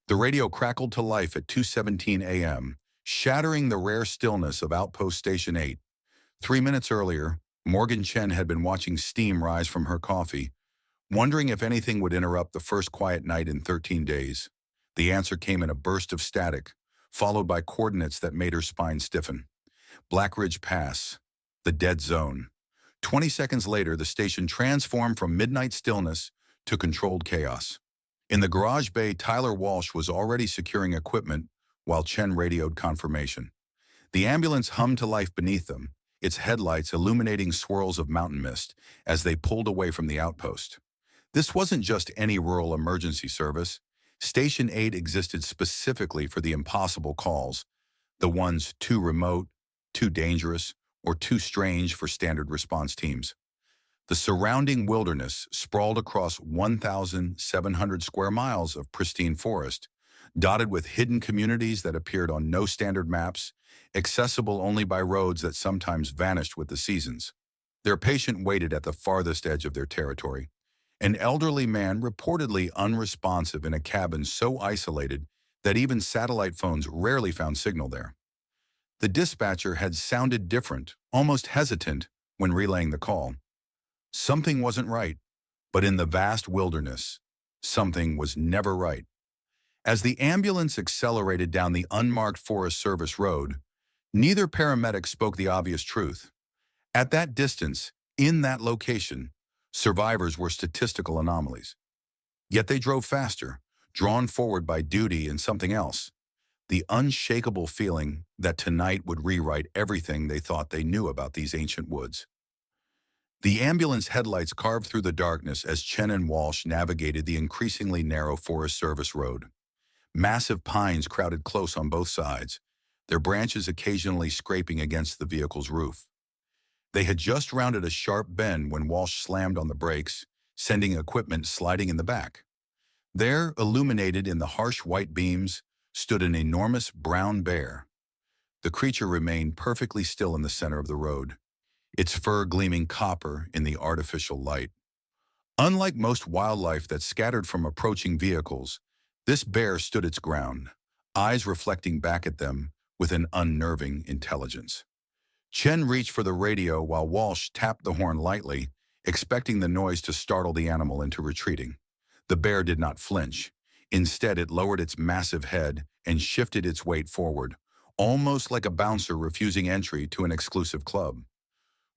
The radio crackled to life at 2:17 a.m., shattering the rare stillness of Outpost Station 8. 3 minutes earlier, Morgan Chen had been watching steam rise from her coffee, wondering if anything would interrupt the first quiet night in 13 days. The answer came in a burst of static, followed by coordinates that made her spine stiffen. Black Ridge Pass, the dead zone. 20 seconds later, the station transformed from midnight stillness to controlled chaos. In the garage bay, Tyler Walsh was already securing equipment while Chen radioed confirmation. The ambulance hummed to life beneath them, its headlights illuminating swirls of mountain mist as they pulled away from the outpost. This wasn't just any rural emergency service. Station 8 existed specifically for the impossible calls, the ones too remote, too dangerous, or too strange for standard response teams. The surrounding wilderness sprawled across 1,700 square miles of pristine forest, dotted with hidden communities that appeared on no standard maps, accessible only by roads that sometimes vanished with the seasons. Their patient waited at the farthest edge of their territory, an elderly man reportedly unresponsive in a cabin so isolated that even satellite phones rarely found signal there. The dispatcher had sounded different, almost hesitant, when relaying the call. Something wasn't right, but in the vast wilderness, something was never right. As the ambulance accelerated down the unmarked Forest Service road, neither paramedic spoke the obvious truth. At that distance, in that location, survivors were statistical anomalies. Yet they drove faster, drawn forward by duty and something else, the unshakable feeling that tonight would rewrite everything they thought they knew about these ancient woods. The ambulance headlights carved through the darkness as Chen and Walsh navigated the increasingly narrow Forest Service road. Massive pines crowded close on both sides, their branches occasionally scraping against the vehicle's roof. They had just rounded a sharp bend when Walsh slammed on the brakes, sending equipment sliding in the back. There, illuminated in the harsh white beams, stood an enormous brown bear. The creature remained perfectly still in the center of the road, its fur gleaming copper in the artificial light. Unlike most wildlife that scattered from approaching vehicles, this bear stood its ground, eyes reflecting back at them with an unnerving intelligence. Chen reached for the radio while Walsh tapped the horn lightly, expecting the noise to startle the animal into retreating. The bear did not flinch. Instead, it lowered its massive head and shifted its weight forward, almost like a bouncer refusing entry to an exclusive club.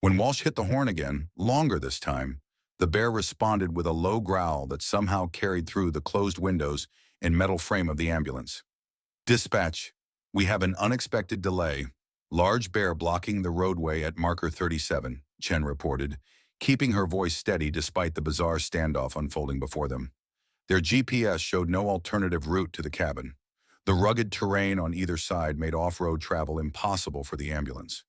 When Walsh hit the horn again, longer this time, the bear responded with a low growl that somehow carried through the closed windows and metal frame of the ambulance. "Dispatch, we have an unexpected delay. Large bear blocking the roadway at marker 37, Chen reported, keeping her voice steady despite the bizarre standoff unfolding before them. Their GPS showed no alternative route to the cabin. The rugged terrain on either side made off-road travel impossible for the ambulance.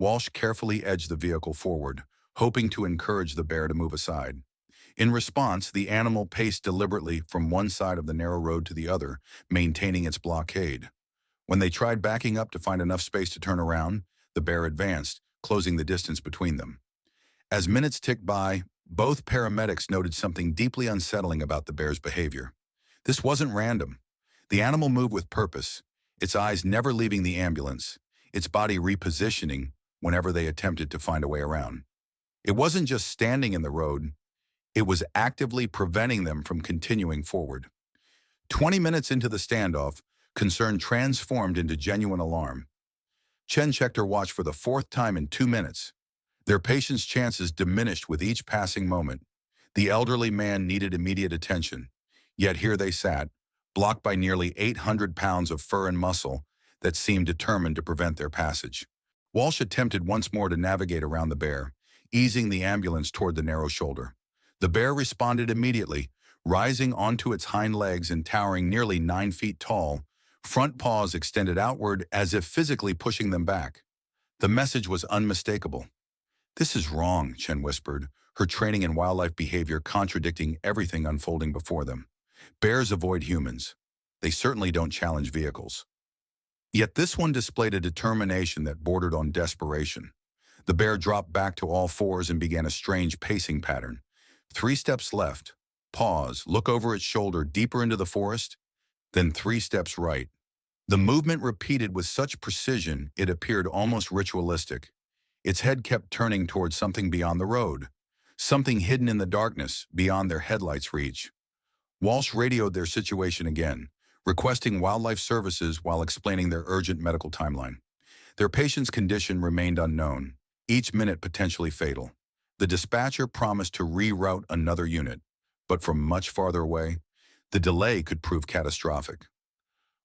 Walsh carefully edged the vehicle forward, hoping to encourage the bear to move aside. In response, the animal paced deliberately from one side of the narrow road to the other, maintaining its blockade. When they tried backing up to find enough space to turn around, the bear advanced, closing the distance between them. As minutes ticked by, both paramedics noted something deeply unsettling about the bear's behavior. This wasn't random. The animal moved with purpose, its eyes never leaving the ambulance, its body repositioning whenever they attempted to find a way around. It wasn't just standing in the road, it was actively preventing them from continuing forward. 20 minutes into the standoff, concern transformed into genuine alarm. Chen checked her watch for the fourth time in 2 minutes. Their patient's chances diminished with each passing moment. The elderly man needed immediate attention, yet here they sat, blocked by nearly 800 pounds of fur and muscle that seemed determined to prevent their passage. Walsh attempted once more to navigate around the bear, easing the ambulance toward the narrow shoulder. The bear responded immediately, rising onto its hind legs and towering nearly 9 feet tall, front paws extended outward as if physically pushing them back. The message was unmistakable. "This is wrong," Chen whispered, her training in wildlife behavior contradicting everything unfolding before them. Bears avoid humans. They certainly don't challenge vehicles. Yet this one displayed a determination that bordered on desperation. The bear dropped back to all fours and began a strange pacing pattern. 3 steps left. Pause, look over its shoulder deeper into the forest. then 3 steps right. The movement repeated with such precision it appeared almost ritualistic. Its head kept turning towards something beyond the road, something hidden in the darkness beyond their headlights' reach. Walsh radioed their situation again, requesting wildlife services while explaining their urgent medical timeline. Their patient's condition remained unknown, each minute potentially fatal. The dispatcher promised to reroute another unit, but from much farther away, the delay could prove catastrophic.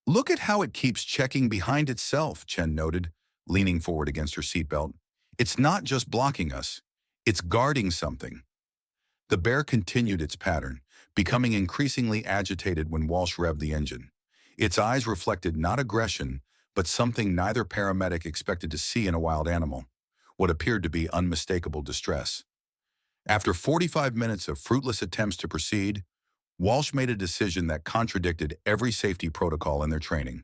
Look at how it keeps checking behind itself, Chen noted, leaning forward against her seatbelt. It's not just blocking us, it's guarding something. The bear continued its pattern, becoming increasingly agitated when Walsh revved the engine. Its eyes reflected not aggression, but something neither paramedic expected to see in a wild animal, what appeared to be unmistakable distress. After 45 minutes of fruitless attempts to proceed, Walsh made a decision that contradicted every safety protocol in their training.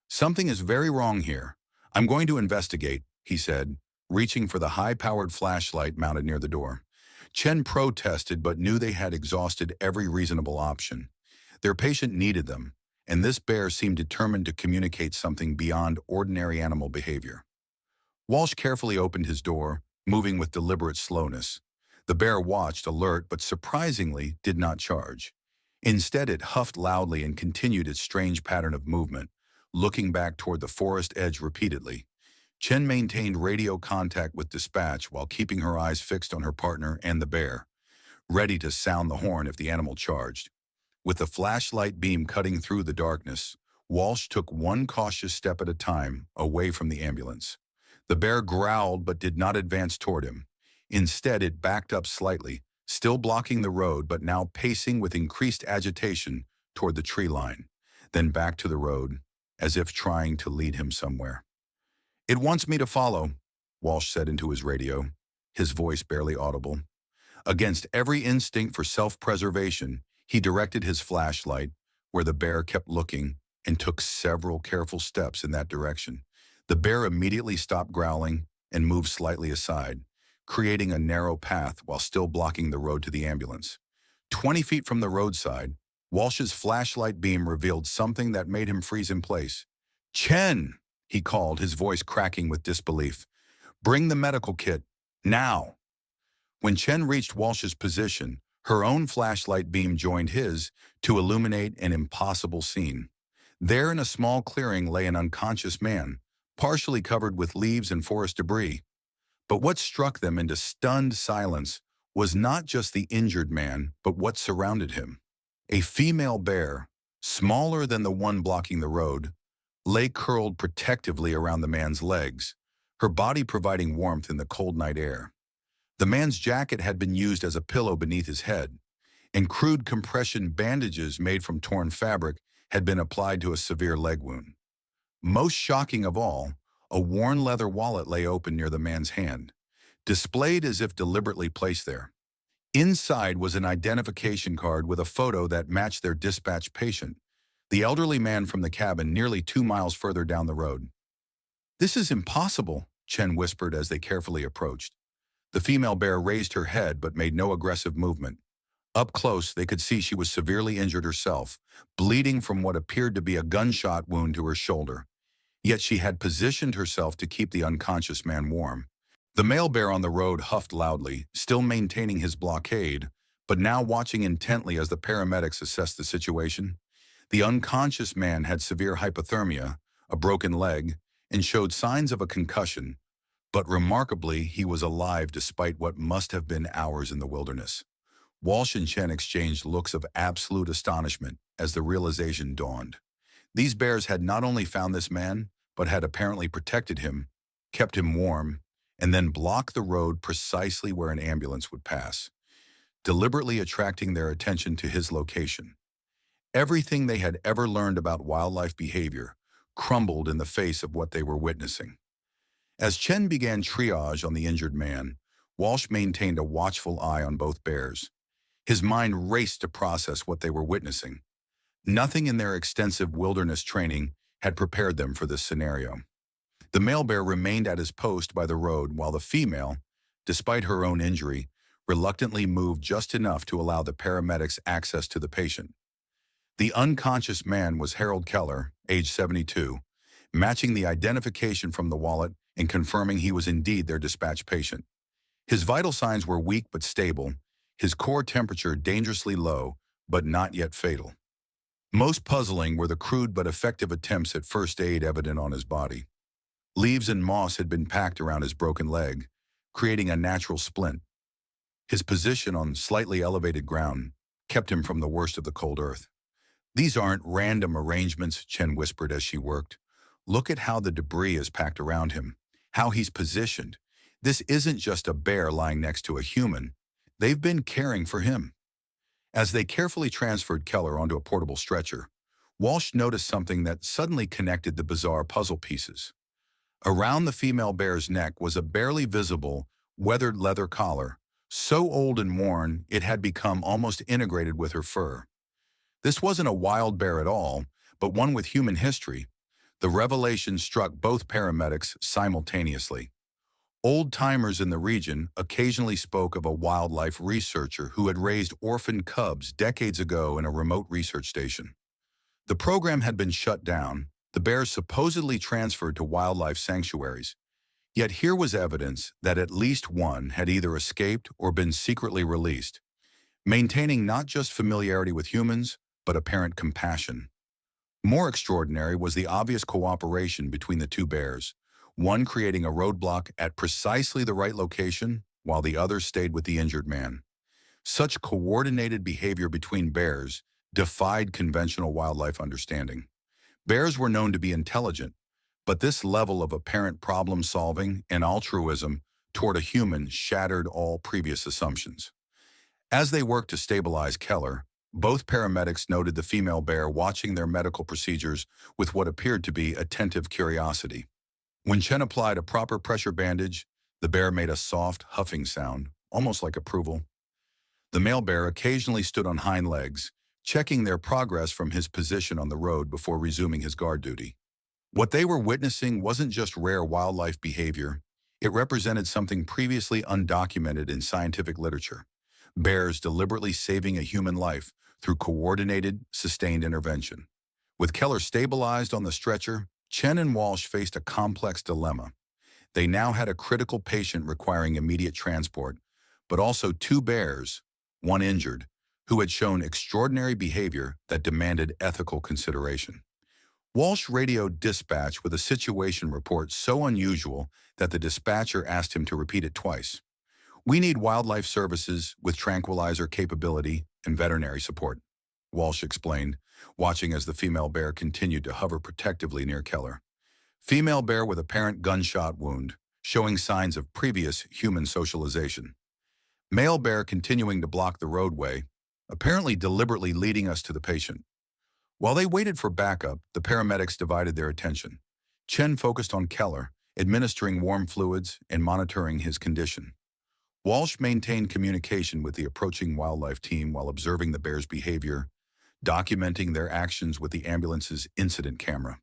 Something is very wrong here. I'm going to investigate, he said, reaching for the high-powered flashlight mounted near the door. Chen protested but knew they had exhausted every reasonable option. Their patient needed them, and this bear seemed determined to communicate something beyond ordinary animal behavior. Walsh carefully opened his door, moving with deliberate slowness. The bear watched, alert, but surprisingly did not charge. Instead, it huffed loudly and continued its strange pattern of movement, looking back toward the forest edge repeatedly. Chen maintained radio contact with dispatch while keeping her eyes fixed on her partner and the bear, ready to sound the horn if the animal charged. With the flashlight beam cutting through the darkness, Walsh took one cautious step at a time away from the ambulance. The bear growled but did not advance toward him. Instead, it backed up slightly, still blocking the road but now pacing with increased agitation toward the tree line, then back to the road, as if trying to lead him somewhere. "It wants me to follow," Walsh said into his radio, his voice barely audible. Against every instinct for self-preservation, he directed his flashlight where the bear kept looking and took several careful steps in that direction. The bear immediately stopped growling and moved slightly aside, creating a narrow path while still blocking the road to the ambulance. 20 feet from the roadside, Walsh's flashlight beam revealed something that made him freeze in place. "Chen!" he called, his voice cracking with disbelief. "Bring the medical kit, now!" When Chen reached Walsh's position, her own flashlight beam joined his to illuminate an impossible scene. There in a small clearing lay an unconscious man, partially covered with leaves and forest debris. But what struck them into stunned silence was not just the injured man, but what surrounded him. A female bear, smaller than the one blocking the road, lay curled protectively around the man's legs, her body providing warmth in the cold night air. The man's jacket had been used as a pillow beneath his head, and crude compression bandages made from torn fabric had been applied to a severe leg wound. Most shocking of all, a worn leather wallet lay open near the man's hand, displayed as if deliberately placed there. Inside was an identification card with a photo that matched their dispatched patient, the elderly man from the cabin nearly 2 miles further down the road. "This is impossible," Chen whispered as they carefully approached. The female bear raised her head but made no aggressive movement. Up close, they could see she was severely injured herself, bleeding from what appeared to be a gunshot wound to her shoulder. Yet she had positioned herself to keep the unconscious man warm. The male bear on the road huffed loudly, still maintaining his blockade, but now watching intently as the paramedics assessed the situation. The unconscious man had severe hypothermia, a broken leg, and showed signs of a concussion, but remarkably, he was alive despite what must have been hours in the wilderness. Walsh and Chen exchanged looks of absolute astonishment as the realization dawned. These bears had not only found this man, but had apparently protected him, kept him warm, and then blocked the road precisely where an ambulance would pass, deliberately attracting their attention to his location. Everything they had ever learned about wildlife behavior crumbled in the face of what they were witnessing. As Chen began triage on the injured man, Walsh maintained a watchful eye on both bears. His mind raced to process what they were witnessing. Nothing in their extensive wilderness training had prepared them for this scenario. The male bear remained at his post by the road while the female, despite her own injury, reluctantly moved just enough to allow the paramedics access to the patient. The unconscious man was Harold Keller, age 72, matching the identification from the wallet and confirming he was indeed their dispatch patient. His vital signs were weak but stable, his core temperature dangerously low, but not yet fatal. Most puzzling were the crude but effective attempts at first aid evident on his body. Leaves and moss had been packed around his broken leg, creating a natural splint. His position on slightly elevated ground kept him from the worst of the cold earth. "These aren't random arrangements," Chen whispered as she worked. "Look at how the debris is packed around him, how he's positioned. This isn't just a bear lying next to a human. They've been caring for him." As they carefully transferred Keller onto a portable stretcher, Walsh noticed something that suddenly connected the bizarre puzzle pieces. Around the female bear's neck was a barely visible, weathered leather collar, so old and worn it had become almost integrated with her fur. This wasn't a wild bear at all, but one with human history. The revelation struck both paramedics simultaneously. Old-timers in the region occasionally spoke of a wildlife researcher who had raised orphan cubs decades ago in a remote research station. The program had been shut down, the bears supposedly transferred to wildlife sanctuaries. Yet here was evidence that at least one had either escaped or been secretly released, maintaining not just familiarity with humans, but apparent compassion. More extraordinary was the obvious cooperation between the two bears, one creating a roadblock at precisely the right location, while the other stayed with the injured man. Such coordinated behavior between bears defied conventional wildlife understanding. Bears were known to be intelligent, but this level of apparent problem-solving and altruism toward a human shattered all previous assumptions. As they worked to stabilize Keller, both paramedics noted the female bear watching their medical procedures with what appeared to be attentive curiosity. When Chen applied a proper pressure bandage, the bear made a soft, huffing sound, almost like approval. The male bear occasionally stood on hind legs, checking their progress from his position on the road before resuming his guard duty. What they were witnessing wasn't just rare wildlife behavior, it represented something previously undocumented in scientific literature. Bears deliberately saving a human life through coordinated, sustained intervention. With Keller stabilized on the stretcher, Chen and Walsh faced a complex dilemma. They now had a critical patient requiring immediate transport, but also two bears, one injured, who had shown extraordinary behavior that demanded ethical consideration. Walsh radioed dispatch with a situation report so unusual that the dispatcher asked him to repeat it twice. "We need wildlife services with tranquilizer capability and veterinary support," Walsh explained, watching as the female bear continued to hover protectively near Keller. Female bear with apparent gunshot wound, showing signs of previous human socialization. Male bear continuing to block the roadway, apparently deliberately leading us to the patient. While they waited for backup, the paramedics divided their attention. Chen focused on Keller, administering warm fluids and monitoring his condition. Walsh maintained communication with the approaching wildlife team while observing the bear's behavior, documenting their actions with the ambulance's incident camera.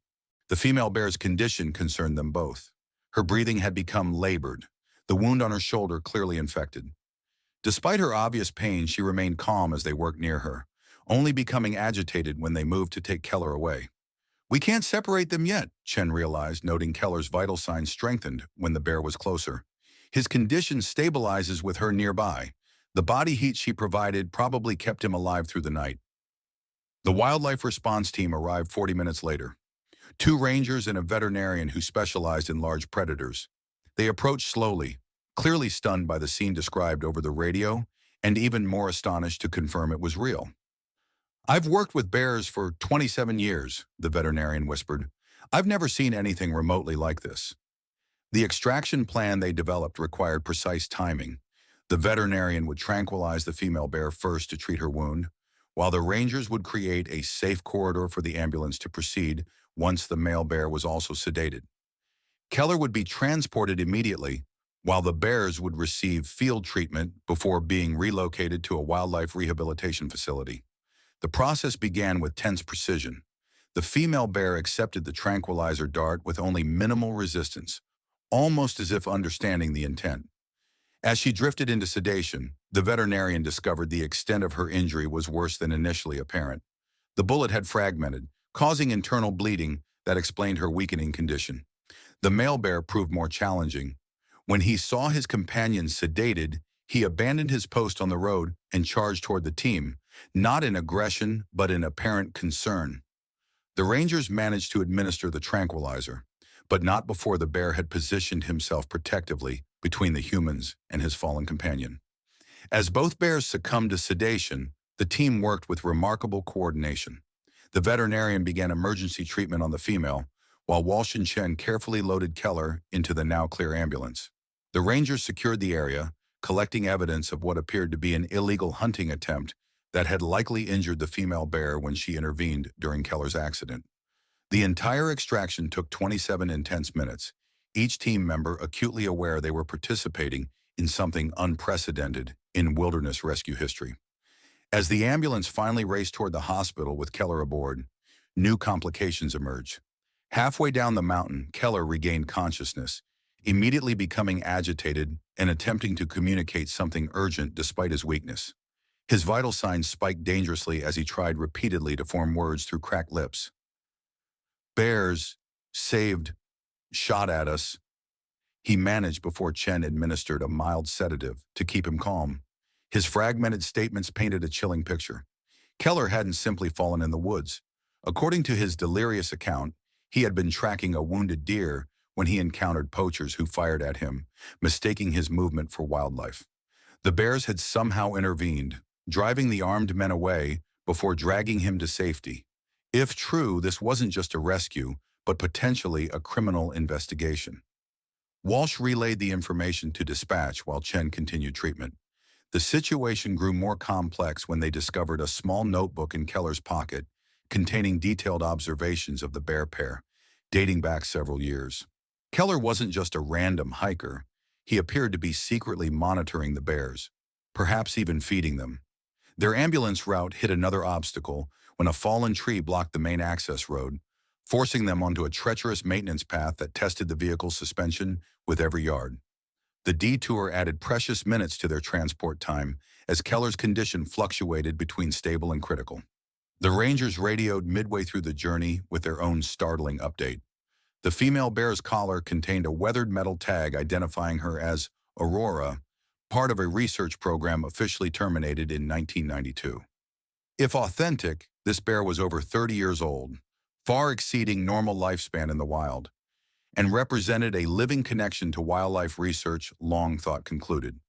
The female bear's condition concerned them both. Her breathing had become labored, the wound on her shoulder clearly infected. Despite her obvious pain, she remained calm as they worked near her, only becoming agitated when they moved to take Keller away. "We can't separate them yet," Chen realized, noting Keller's vital signs strengthened when the bear was closer. "His condition stabilizes with her nearby. The body heat she provided probably kept him alive through the night." The wildlife response team arrived 40 minutes later. Two rangers and a veterinarian who specialized in large predators. They approached slowly, clearly stunned by the scene described over the radio, and even more astonished to confirm it was real. "I've worked with bears for 27 years, the veterinarian whispered. "I've never seen anything remotely like this." The extraction plan they developed required precise timing. The veterinarian would tranquilize the female bear first to treat her wound, while the rangers would create a safe corridor for the ambulance to proceed once the male bear was also sedated. Keller would be transported immediately, while the bears would receive field treatment before being relocated to a wildlife rehabilitation facility. The process began with tense precision. The female bear accepted the tranquilizer dart with only minimal resistance, almost as if understanding the intent. As she drifted into sedation, the veterinarian discovered the extent of her injury was worse than initially apparent. The bullet had fragmented, causing internal bleeding that explained her weakening condition. The male bear proved more challenging. When he saw his companion sedated, he abandoned his post on the road and charged toward the team, not in aggression but in apparent concern. The Rangers managed to administer the tranquilizer, but not before the bear had positioned himself protectively between the humans and his fallen companion. As both bears succumbed to sedation, the team worked with remarkable coordination. The veterinarian began emergency treatment on the female, while Walsh and Chen carefully loaded Keller into the now-clear ambulance. The Rangers secured the area, collecting evidence of what appeared to be an illegal hunting attempt that had likely injured the female bear when she intervened during Keller's accident. The entire extraction took 27 intense minutes, each team member acutely aware they were participating in something unprecedented in wilderness rescue history. As the ambulance finally raced toward the hospital with Keller aboard, new complications emerged. Halfway down the mountain, Keller regained consciousness, immediately becoming agitated and attempting to communicate something urgent despite his weakness. His vital signs spiked dangerously as he tried repeatedly to form words through cracked lips. Bears, saved, shot at us. He managed before Chen administered a mild sedative to keep him calm. His fragmented statements painted a chilling picture. Keller hadn't simply fallen in the woods. According to his delirious account, he had been tracking a wounded deer when he encountered poachers who fired at him, mistaking his movement for wildlife. The bears had somehow intervened, driving the armed men away before dragging him to safety. If true, this wasn't just a rescue, but potentially a criminal investigation. Walsh relayed the information to dispatch while Chen continued treatment. The situation grew more complex when they discovered a small notebook in Keller's pocket containing detailed observations of the bear pair, dating back several years. Keller wasn't just a random hiker. He appeared to be secretly monitoring the bears, perhaps even feeding them. Their ambulance route hit another obstacle when a fallen tree blocked the main access road, forcing them onto a treacherous maintenance path that tested the vehicle's suspension with every yard. The detour added precious minutes to their transport time as Keller's condition fluctuated between stable and critical. The Rangers radioed midway through the journey with their own startling update. The female bear's collar contained a weathered metal tag identifying her as Aurora, part of a research program officially terminated in 1992. If authentic, this bear was over 30 years old, far exceeding normal lifespan in the wild, and represented a living connection to wildlife research long thought concluded.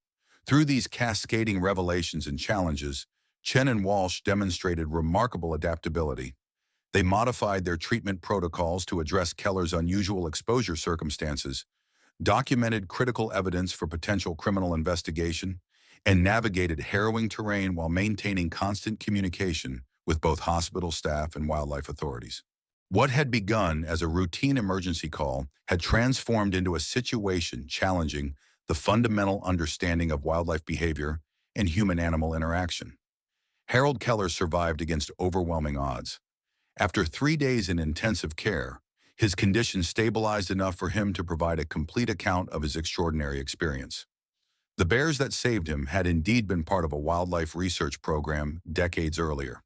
Through these cascading revelations and challenges, Chen and Walsh demonstrated remarkable adaptability. They modified their treatment protocols to address Keller's unusual exposure circumstances, documented critical evidence for potential criminal investigation, and navigated harrowing terrain while maintaining constant communication with both hospital staff and wildlife authorities. What had begun as a routine emergency call had transformed into a situation challenging the fundamental understanding of wildlife behavior and human-animal interaction. Harold Keller survived against overwhelming odds. After 3 days in intensive care, his condition stabilized enough for him to provide a complete account of his extraordinary experience. The bears that saved him had indeed been part of a wildlife research program decades earlier.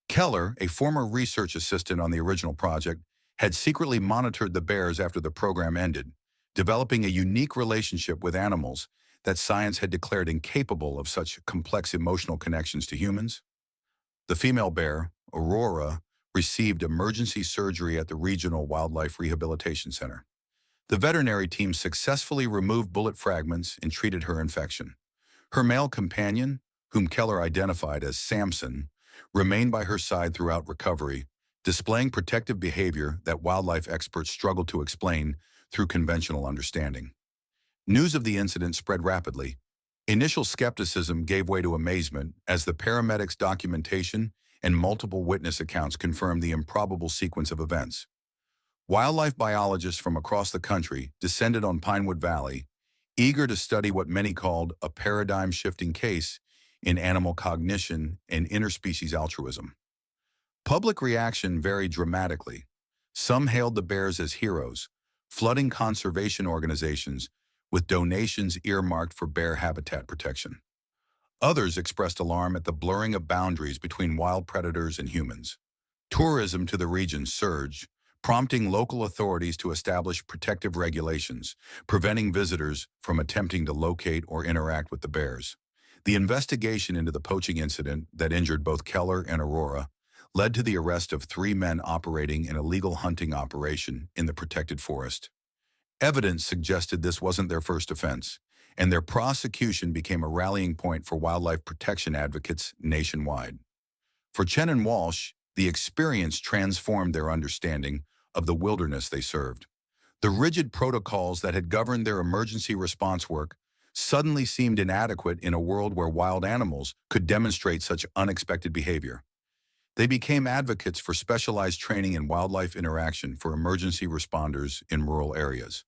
Keller, a former research assistant on the original project, had secretly monitored the bears after the program ended, developing a unique relationship with animals that science had declared incapable of such complex emotional connections to humans. The female bear, Aurora, received emergency surgery at the Regional Wildlife Rehabilitation Center. The veterinary team successfully removed bullet fragments and treated her infection. Her male companion, whom Keller identified as Samson, remained by her side throughout recovery, displaying protective behavior that wildlife experts struggled to explain through conventional understanding. News of the incident spread rapidly. Initial skepticism gave way to amazement as the paramedics' documentation and multiple witness accounts confirmed the improbable sequence of events. Wildlife biologists from across the country descended on Pinewood Valley, eager to study what many called a paradigm-shifting case in animal cognition and interspecies altruism. Public reaction varied dramatically. Some hailed the bears as heroes, flooding conservation organizations with donations earmarked for bear habitat protection. Others expressed alarm at the blurring of boundaries between wild predators and humans. Tourism to the region surged, prompting local authorities to establish protective regulations, preventing visitors from attempting to locate or interact with the bears. The investigation into the poaching incident that injured both Keller and Aurora led to the arrest of 3 men operating an illegal hunting operation in the protected forest. Evidence suggested this wasn't their first offense, and their prosecution became a rallying point for wildlife protection advocates nationwide. For Chen and Walsh, the experience transformed their understanding of the wilderness they served. The rigid protocols that had governed their emergency response work suddenly seemed inadequate in a world where wild animals could demonstrate such unexpected behavior. They became advocates for specialized training in wildlife interaction for emergency responders in rural areas.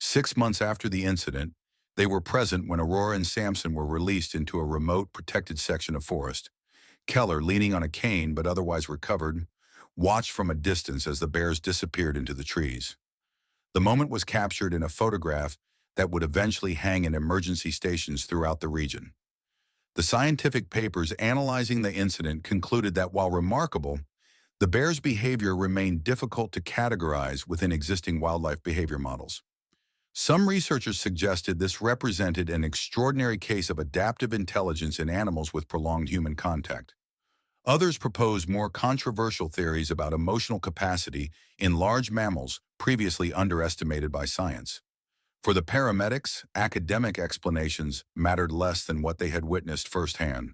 6 months after the incident, they were present when Aurora and Samson were released into a remote, protected section of forest. Keller, leaning on a cane but otherwise recovered, watched from a distance as the bears disappeared into the trees. The moment was captured in a photograph that would eventually hang in emergency stations throughout the region. The scientific papers analyzing the incident concluded that while remarkable, the bear's behavior remained difficult to categorize within existing wildlife behavior models. Some researchers suggested this represented an extraordinary case of adaptive intelligence in animals with prolonged human contact. Others proposed more controversial theories about emotional capacity in large mammals previously underestimated by science. For the paramedics, academic explanations mattered less than what they had witnessed firsthand.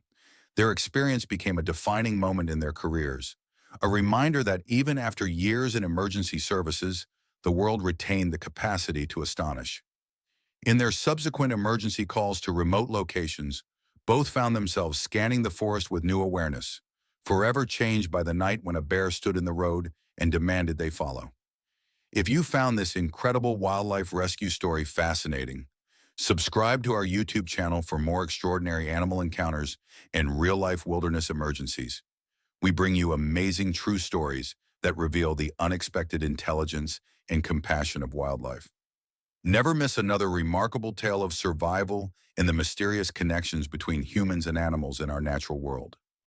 Their experience became a defining moment in their careers, a reminder that even after years in emergency services, the world retained the capacity to astonish. In their subsequent emergency calls to remote locations, both found themselves scanning the forest with new awareness, forever changed by the night when a bear stood in the road and demanded they follow. If you found this incredible wildlife rescue story fascinating, subscribe to our YouTube channel for more extraordinary animal encounters and real-life wilderness emergencies. We bring you amazing true stories that reveal the unexpected intelligence and compassion of wildlife. Never miss another remarkable tale of survival and the mysterious connections between humans and animals in our natural world.